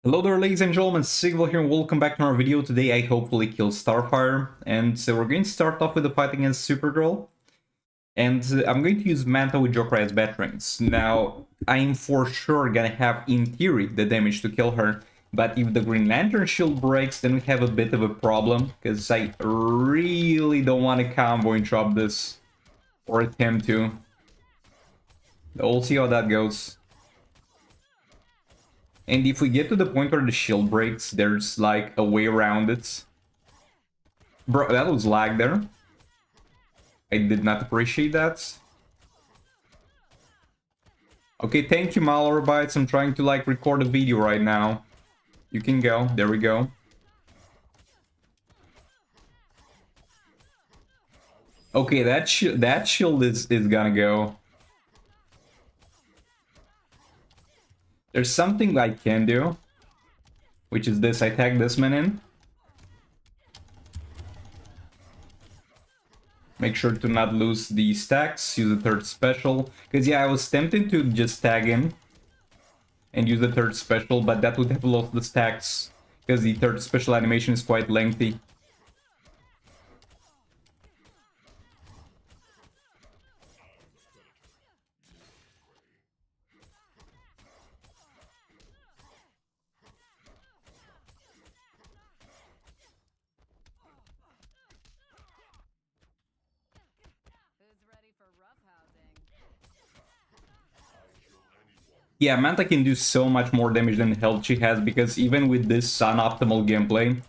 Hello there, ladies and gentlemen, Sigval here and welcome back to our video. Today I hopefully kill Starfire, and so we're going to start off with a fight against Supergirl. And I'm going to use Manta with Joker as Batarangs. Now, I'm for sure gonna have, in theory, the damage to kill her, but if the Green Lantern shield breaks, then we have a bit of a problem, because I really don't want to combo and drop this, or attempt to. We'll see how that goes. And if we get to the point where the shield breaks, there's like a way around it. Bro, that was lag there. I did not appreciate that. Okay, thank you, Malwarebytes. I'm trying to like record a video right now. You can go. There we go. Okay, that shield is gonna go. There's something I can do, which is this. I tag this man in. Make sure to not lose the stacks. Use the third special. Because yeah, I was tempted to just tag him and use the third special, but that would have lost the stacks. Because the third special animation is quite lengthy. Yeah, Manta can do so much more damage than the health she has, because even with this unoptimal gameplay,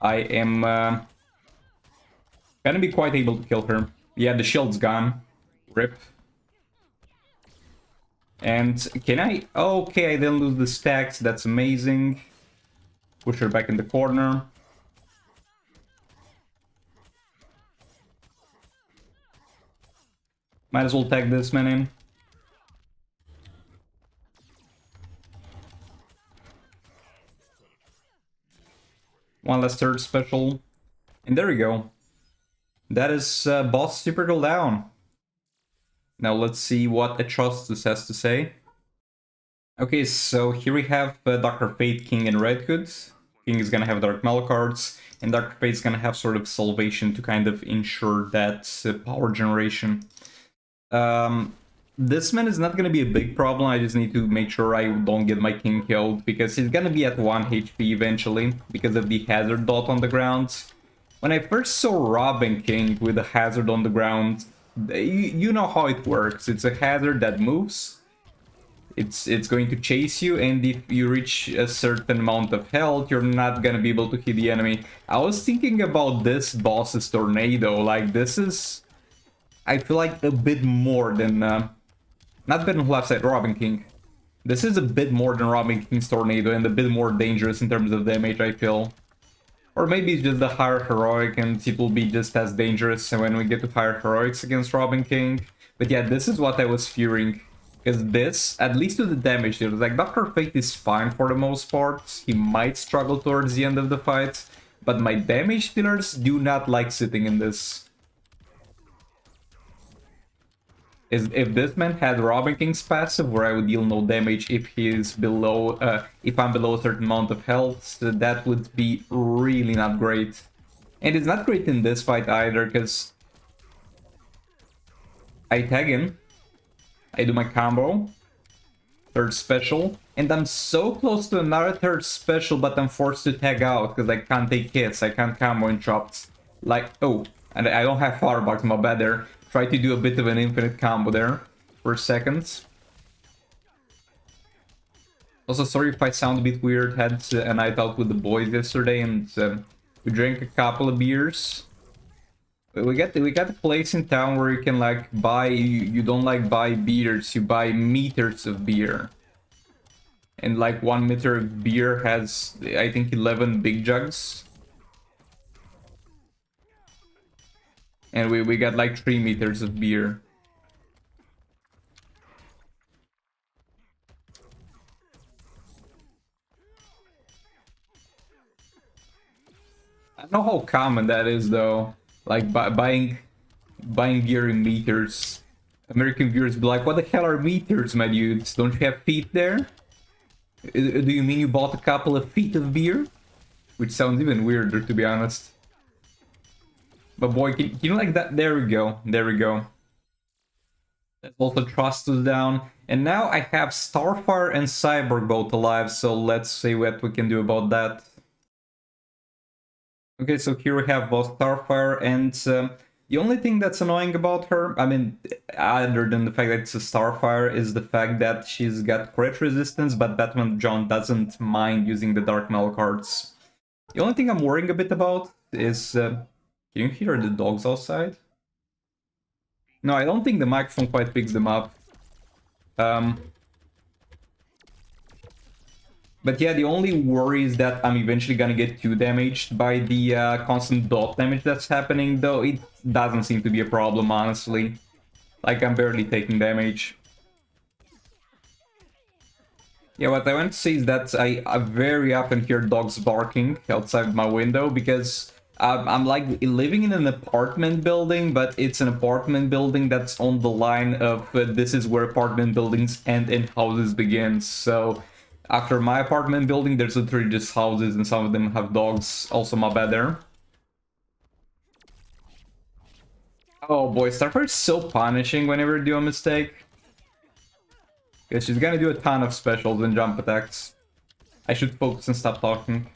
I am gonna be quite able to kill her. Yeah, the shield's gone. RIP. And can I... Okay, I didn't lose the stacks, that's amazing. Push her back in the corner. Might as well tag this man in. One last third special. And there we go. That is boss Supergirl down. Now let's see what Atrocitus has to say. Okay, so here we have Dr. Fate, King, and Red Hood. King is gonna have Dark Metal cards, and Dr. Fate's gonna have sort of Salvation to kind of ensure that power generation. This man is not gonna be a big problem. I just need to make sure I don't get my King killed, because he's gonna be at 1 HP eventually, because of the hazard dot on the ground. When I first saw Robin King with a hazard on the ground, you know how it works. It's a hazard that moves. It's going to chase you, and if you reach a certain amount of health, you're not gonna be able to hit the enemy. I was thinking about this boss's tornado. Like, this is... I feel like a bit more than... not Ben left side, Robin King. This is a bit more than Robin King's tornado, and a bit more dangerous in terms of damage, I feel. Or maybe it's just the higher heroic and it will be just as dangerous when we get to higher heroics against Robin King. But yeah, this is what I was fearing. Because this, at least to the damage dealers, like Dr. Fate is fine for the most part. He might struggle towards the end of the fight. But my damage dealers do not like sitting in this. If this man had Robin King's passive, where I would deal no damage if he's below, if I'm below a certain amount of health, that would be really not great. And it's not great in this fight either, because I tag in, I do my combo, third special, and I'm so close to another third special, but I'm forced to tag out because I can't take hits, I can't combo and chops. Like, oh, and I don't have firebox, my bad there. Try to do a bit of an infinite combo there for seconds. Also, sorry if I sound a bit weird. Had a night out with the boys yesterday, and we drank a couple of beers. We got a place in town where you can like buy. You don't like buy beers, you buy meters of beer. And like 1 meter of beer has, I think, 11 big jugs. And we got like 3 meters of beer. I don't know how common that is though. Like buying beer in meters. American viewers be like, what the hell are meters, my dudes? Don't you have feet there? Do you mean you bought a couple of feet of beer? Which sounds even weirder, to be honest. But boy, can you like that? There we go. There we go. Let's also trust us down. And now I have Starfire and Cyborg both alive, so let's see what we can do about that. Okay, so here we have both Starfire and the only thing that's annoying about her, I mean, other than the fact that it's a Starfire, is the fact that she's got crit resistance, but Batman John doesn't mind using the Dark Metal cards. The only thing I'm worrying a bit about is... can you hear the dogs outside? No, I don't think the microphone quite picks them up. But yeah, the only worry is that I'm eventually gonna get too damaged by the constant dot damage that's happening, though it doesn't seem to be a problem, honestly. Like, I'm barely taking damage. Yeah, what I want to say is that I very often hear dogs barking outside my window, because I'm like living in an apartment building, but it's an apartment building that's on the line of this is where apartment buildings end and houses begin, so... After my apartment building, there's literally just houses, and some of them have dogs. Also, my bad there. Oh boy, Starfire is so punishing whenever you do a mistake. Because she's gonna do a ton of specials and jump attacks. I should focus and stop talking.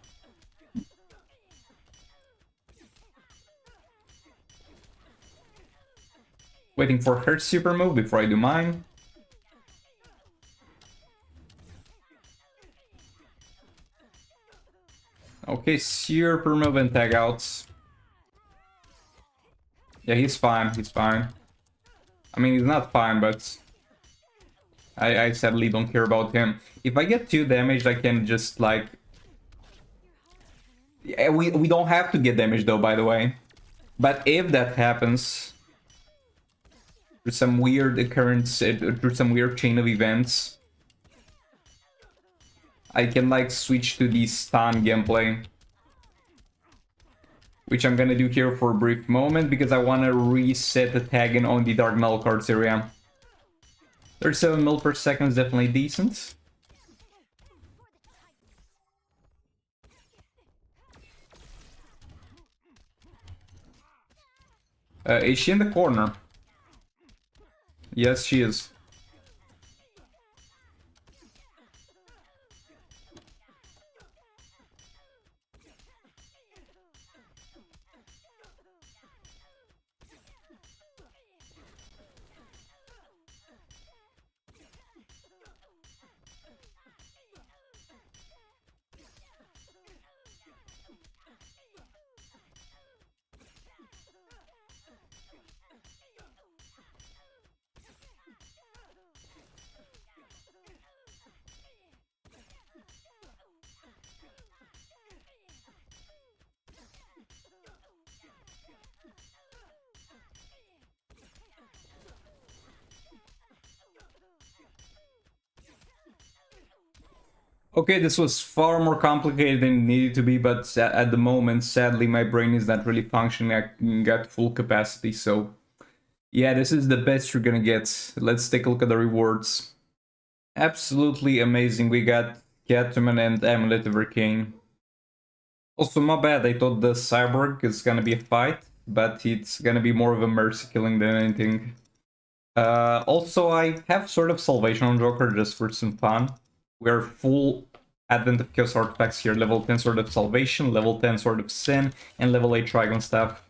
Waiting for her super move before I do mine. Okay, super move and tag outs. Yeah, he's fine, he's fine. I mean, he's not fine, but... I sadly don't care about him. If I get 2 damaged, I can just, like... Yeah, we don't have to get damaged, though, by the way. But if that happens... Through some weird occurrence, through some weird chain of events... I can, like, switch to the stun gameplay. Which I'm gonna do here for a brief moment, because I want to reset the tagging on the Dark Metal cards area. 37 mil per second is definitely decent. Is she in the corner? Yes, she is. Okay, this was far more complicated than it needed to be, but at the moment, sadly, my brain is not really functioning at full capacity, so... Yeah, this is the best you're gonna get. Let's take a look at the rewards. Absolutely amazing. We got Batwoman and Amulet of Arcane. Also, my bad, I thought the Cyborg is gonna be a fight, but it's gonna be more of a mercy killing than anything. Also, I have sort of Salvation on Joker just for some fun. We're full Advent of Chaos artifacts here. Level 10 Sword of Salvation, level 10 Sword of Sin, and level 8 Trigon Staff.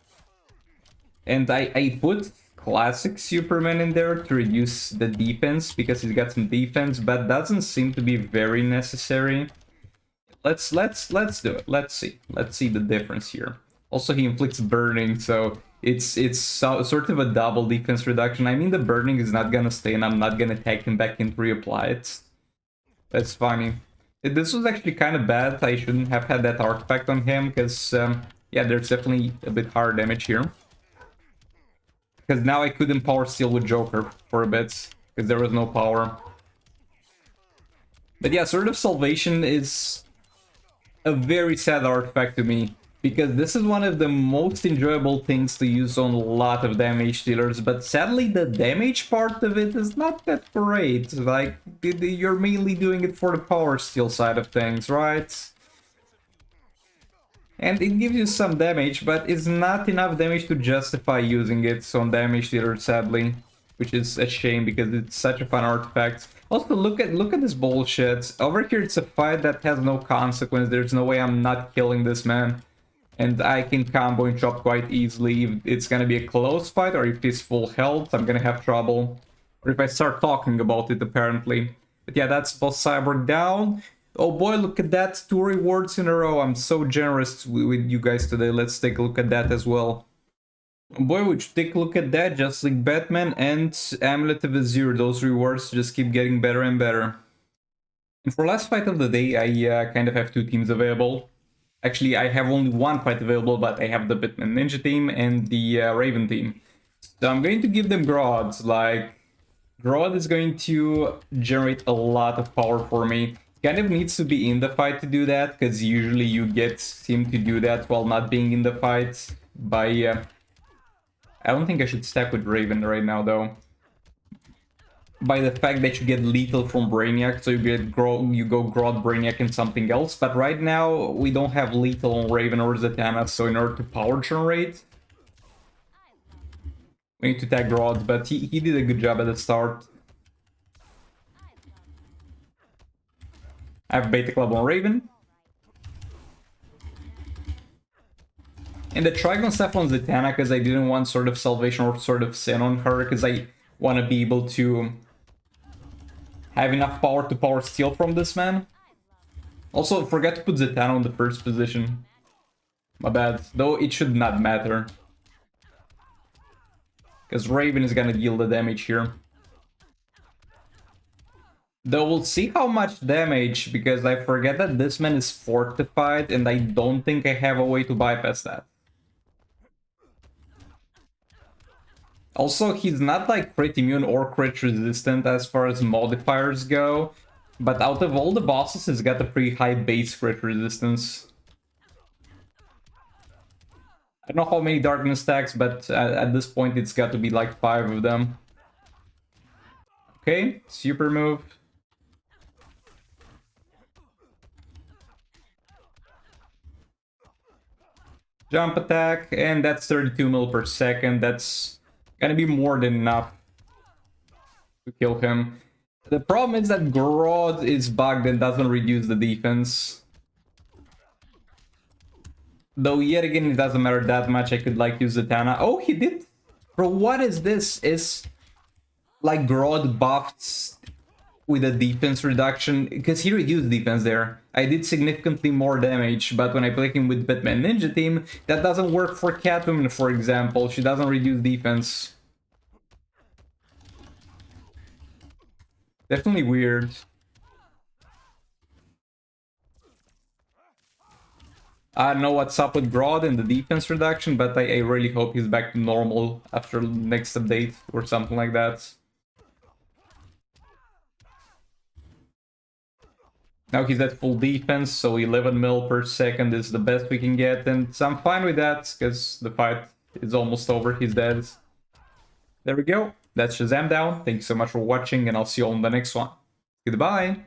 And I put Classic Superman in there to reduce the defense, because he's got some defense, but doesn't seem to be very necessary. Let's do it. Let's see the difference here. Also, he inflicts burning, so it's sort of a double defense reduction. I mean, the burning is not gonna stay, and I'm not gonna tag him back and reapply it. That's funny. This was actually kind of bad. I shouldn't have had that artifact on him, because yeah, there's definitely a bit higher damage here. Because now I couldn't power steal with Joker for a bit, because there was no power. But yeah, Sword of Salvation is a very sad artifact to me. Because this is one of the most enjoyable things to use on a lot of damage dealers, but sadly the damage part of it is not that great. Like, you're mainly doing it for the power steal side of things, right? And it gives you some damage, but it's not enough damage to justify using it on damage dealer, sadly. Which is a shame because it's such a fun artifact. Also, look at this bullshit. Over here it's a fight that has no consequence. There's no way I'm not killing this man. And I can combo and chop quite easily. If it's gonna be a close fight or if he's full health, I'm gonna have trouble. Or if I start talking about it, apparently. But yeah, that's boss Cyborg down. Oh boy, look at that. 2 rewards in a row. I'm so generous with you guys today. Let's take a look at that as well. Oh boy, would you take a look at that? Just like Batman and Amulet of Azure. Those rewards just keep getting better and better. And for last fight of the day, I kind of have 2 teams available. Actually, I have only 1 fight available, but I have the Batman Ninja team and the Raven team. So I'm going to give them Grodd. Like, Grodd is going to generate a lot of power for me. Kind of needs to be in the fight to do that, because usually you get him to do that while not being in the fight by... I don't think I should stack with Raven right now, though. By the fact that you get lethal from Brainiac, so you go Grodd, Brainiac, and something else. But right now, we don't have lethal on Raven or Zatanna, so in order to power generate, we need to tag Grodd, but he did a good job at the start. I have Beta Club on Raven. And the Trigon stuff on Zatanna, because I didn't want sort of Salvation or sort of Sin on her, because I want to be able to have enough power to power steal from this man. Also, forgot to put Zatanna on the first position. My bad. Though it should not matter. Because Raven is gonna deal the damage here. Though we'll see how much damage, because I forget that this man is fortified, and I don't think I have a way to bypass that. Also, he's not like crit immune or crit resistant as far as modifiers go, but out of all the bosses, he's got a pretty high base crit resistance. I don't know how many darkness stacks, but at this point it's got to be like 5 of them. Okay, super move. Jump attack, and that's 32 mil per second. That's gonna be more than enough to kill him. The problem is that Grodd is bugged and doesn't reduce the defense. Though yet again, it doesn't matter that much. I could like use Zatanna. Oh, he did. Bro, what is this? Is like Grodd buffed with a defense reduction? Because he reduced defense there. I did significantly more damage, but when I play him with Batman Ninja team, that doesn't work for Catwoman, for example. She doesn't reduce defense. Definitely weird. I don't know what's up with Grodd and the defense reduction, but I really hope he's back to normal after next update or something like that. Now he's at full defense, so 11 mil per second is the best we can get, and so I'm fine with that, because the fight is almost over, he's dead. There we go, that's Shazam down, thank you so much for watching, and I'll see you on the next one. Goodbye!